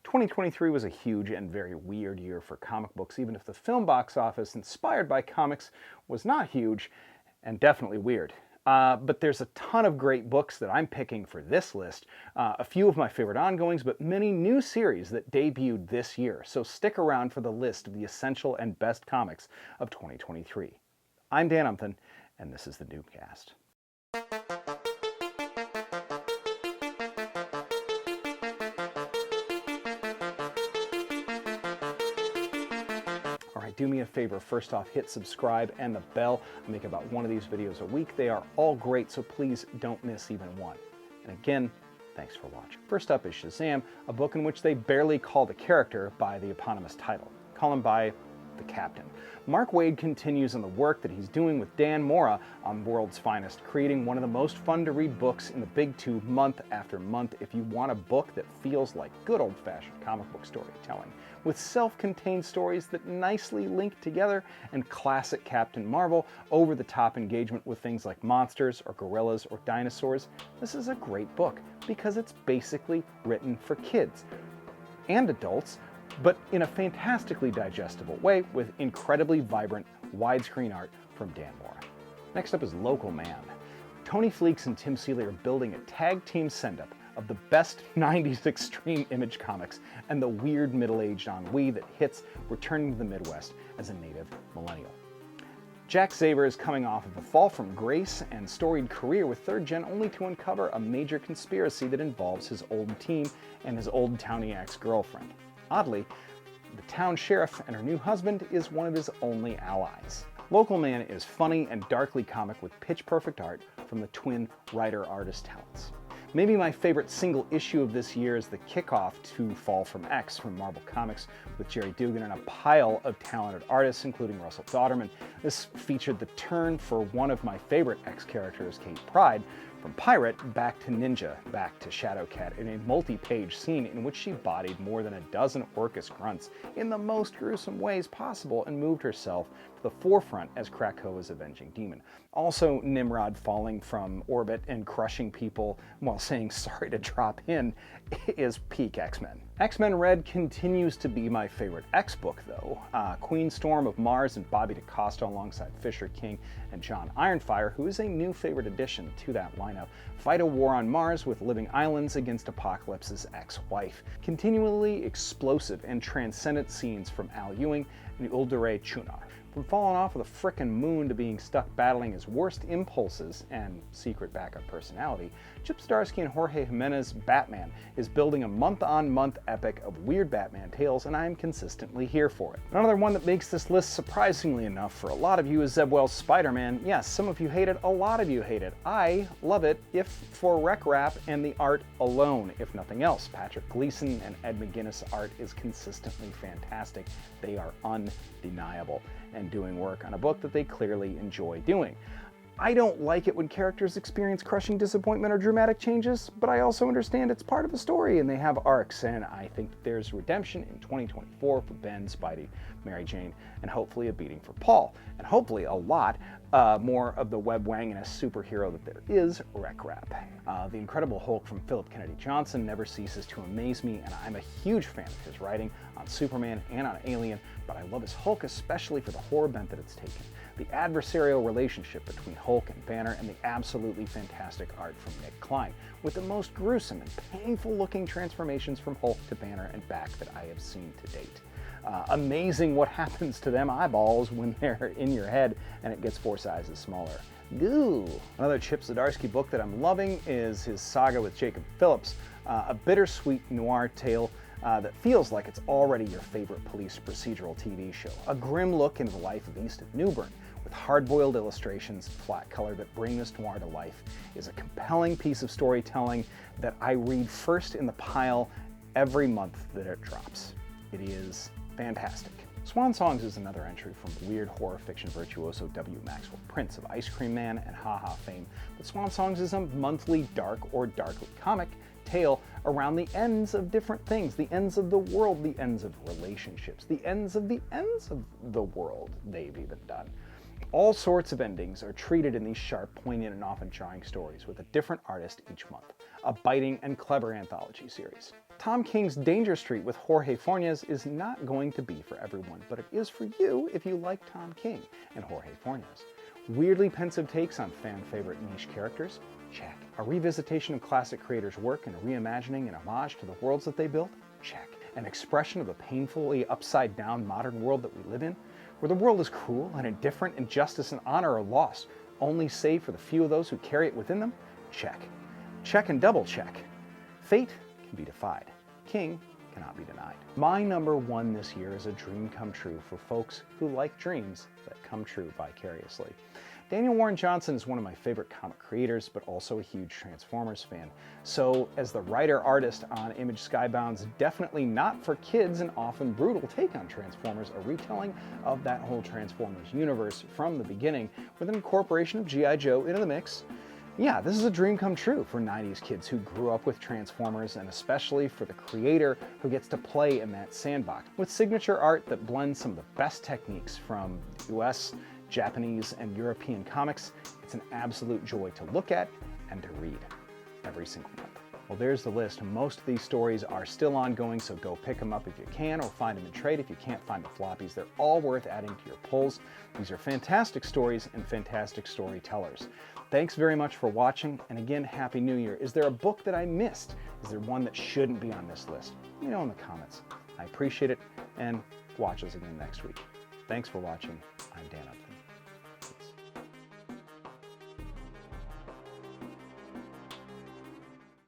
2023 was a huge and very weird year for comic books, even if the film box office inspired by comics was not huge and definitely weird. But there's a ton of great books that I'm picking for this list, a few of my favorite ongoings, but many new series that debuted this year. So stick around for the list of the essential and best comics of 2023. I'm Dan Umpton, and this is the Noobcast. Do me a favor, first off, hit subscribe and the bell. I make about one of these videos a week. They are all great, so please don't miss even one. And again, thanks for watching. First up is Shazam, a book in which they barely call the character by the eponymous title. Call him by the Captain. Mark Waid continues on the work that he's doing with Dan Mora on World's Finest, creating one of the most fun to read books in the big two month after month if you want a book that feels like good old-fashioned comic book storytelling, with self-contained stories that nicely link together and classic Captain Marvel over-the-top engagement with things like monsters or gorillas or dinosaurs. This is a great book because it's basically written for kids and adults, but in a fantastically digestible way with incredibly vibrant widescreen art from Dan Mora. Next up is Local Man. Tony Fleecs and Tim Seeley are building a tag team send-up of the best 90s extreme image comics and the weird middle-aged ennui that hits returning to the Midwest as a native millennial. Jack Zaver is coming off of a fall from grace and storied career with Third Gen only to uncover a major conspiracy that involves his old team and his old townie ex-girlfriend. Oddly, the town sheriff and her new husband is one of his only allies. Local Man is funny and darkly comic with pitch-perfect art from the twin writer-artist talents. Maybe my favorite single issue of this year is the kickoff to Fall from X from Marvel Comics with Jerry Dugan and a pile of talented artists, including Russell Dauterman. This featured the turn for one of my favorite X characters, Kate Pryde, from pirate back to ninja, back to Shadowcat, in a multi-page scene in which she bodied more than a dozen Orcus grunts in the most gruesome ways possible and moved herself to the forefront as Krakoa's avenging demon. Also, Nimrod falling from orbit and crushing people while saying sorry to drop in is peak X-Men. XMen Red continues to be my favorite X book, though. Queen Storm of Mars and Bobby DaCosta alongside Fisher King and John Ironfire, who is a new favorite addition to that lineup, fight a war on Mars with living islands against Apocalypse's ex-wife. Continually explosive and transcendent scenes from Al Ewing and Uldare Chunar. From falling off of the frickin' moon to being stuck battling his worst impulses and secret backup personality, Chip Zdarsky and Jorge Jimenez's Batman is building a month-on-month epic of weird Batman tales, and I am consistently here for it. Another one that makes this list surprisingly enough for a lot of you is Zeb Wells' Spider-Man. Yes, some of you hate it, a lot of you hate it. I love it, if for rec rap and the art alone, if nothing else. Patrick Gleason and Ed McGuinness' art is consistently fantastic. They are undeniable and doing work on a book that they clearly enjoy doing. I don't like it when characters experience crushing disappointment or dramatic changes, but I also understand it's part of the story and they have arcs, and I think there's redemption in 2024 for Ben, Spidey, Mary Jane, and hopefully a beating for Paul, and hopefully a lot more of the Web Wanginess superhero that there is rec rap. The Incredible Hulk from Philip Kennedy Johnson never ceases to amaze me, and I'm a huge fan of his writing on Superman and on Alien, but I love his Hulk especially for the horror bent that it's taken. The adversarial relationship between Hulk and Banner, and the absolutely fantastic art from Nick Klein, with the most gruesome and painful looking transformations from Hulk to Banner and back that I have seen to date. Amazing what happens to them eyeballs when they're in your head and it gets 4 sizes smaller. Goo! Another Chip Zdarsky book that I'm loving is his Saga with Jacob Phillips, a bittersweet noir tale that feels like it's already your favorite police procedural TV show. A grim look into the life of East of Newburn, with hard-boiled illustrations, flat color that bring this noir to life, is a compelling piece of storytelling that I read first in the pile every month that it drops. It is fantastic. Swan Songs is another entry from weird horror fiction virtuoso W. Maxwell Prince of Ice Cream Man and Ha Ha fame, but Swan Songs is a monthly dark or darkly comic tale around the ends of different things, the ends of the world, the ends of relationships, the ends of the world they've even done. All sorts of endings are treated in these sharp, poignant, and often jarring stories with a different artist each month. A biting and clever anthology series. Tom King's Danger Street with Jorge Fornes is not going to be for everyone, but it is for you if you like Tom King and Jorge Fornes. Weirdly pensive takes on fan-favorite niche characters? Check. A revisitation of classic creators' work and a reimagining and homage to the worlds that they built? Check. An expression of the painfully upside-down modern world that we live in, where the world is cruel and indifferent and justice and honor are lost, only save for the few of those who carry it within them? Check. Check and double check. Fate can be defied. King cannot be denied. My number one this year is a dream come true for folks who like dreams that come true vicariously. Daniel Warren Johnson is one of my favorite comic creators, but also a huge Transformers fan. So, as the writer-artist on Image Skybound's definitely not for kids and often brutal take on Transformers, a retelling of that whole Transformers universe from the beginning, with an incorporation of G.I. Joe into the mix, yeah, this is a dream come true for 90s kids who grew up with Transformers, and especially for the creator who gets to play in that sandbox. With signature art that blends some of the best techniques from US, Japanese, and European comics, it's an absolute joy to look at and to read every single month. Well, there's the list. Most of these stories are still ongoing, so go pick them up if you can, or find them in trade if you can't find the floppies. They're all worth adding to your pulls. These are fantastic stories and fantastic storytellers. Thanks very much for watching, and again, Happy New Year. Is there a book that I missed? Is there one that shouldn't be on this list? Let me know in the comments. I appreciate it, and watch us again next week. Thanks for watching. I'm Dan Upton.